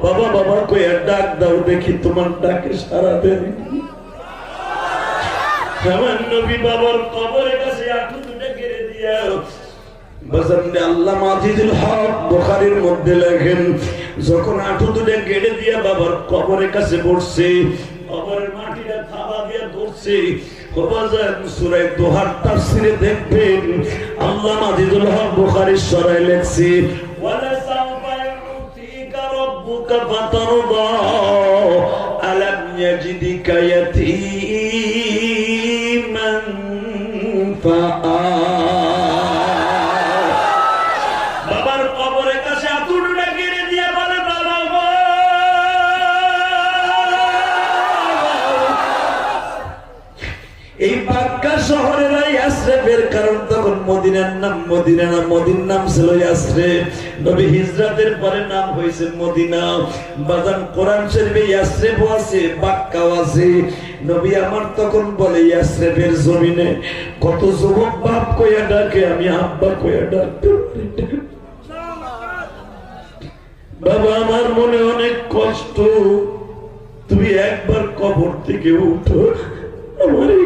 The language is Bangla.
বাবা বাবা কইয়া ডাক দাও দেখি তোমার ডাকে সাড়া দেন। আমার নবী বাবার কবরের কাছে হাঁটু দুটো গেড়ে দিয়া বাজারে আল্লাহ আজিজুল হক বুখারীর মধ্যে লেখেন যখন হাঁটু দুটো গেড়ে দিয়া বাবার কবরের কাছে বসছে, কবরের মাটিটা থাবা দিয়া ধরছে। সূরা দোহার তাফসীরে দেখবেন আল্লাহ আজিজুল হক বুখারীর সরাই লেখছে ওয়ালা সাওফা ইউতিকা রাব্বুকা ফাতারদা আলাম ইয়াজিদিকা ইয়াতীমান ফাআ। বাবার কবরের কাছে আতুরটা গেড়ে দিয়া বলে বাবা গো, এই বাক্কা শহরের ইয়াসরিবের কারণ তখন মদিনার নাম মদিনা না, মদিনার নাম ছিল ইয়াসরিব। নবী হিজরতের পরে নাম হয়েছে মদিনা। বাজান কোরআন শরীফে ইয়াসরিব আছে, বাক্কাও আছে। নবী আমার তখন বলে ইয়াসরিবের জমিনে কত যুবক বাপ কইয়া ডাকে, আমি আব্বা কইয়া ডাকতে পারি না। বাবা আমার মনে অনেক কষ্ট, তুমি একবার কবর থেকে উঠো, আমার এই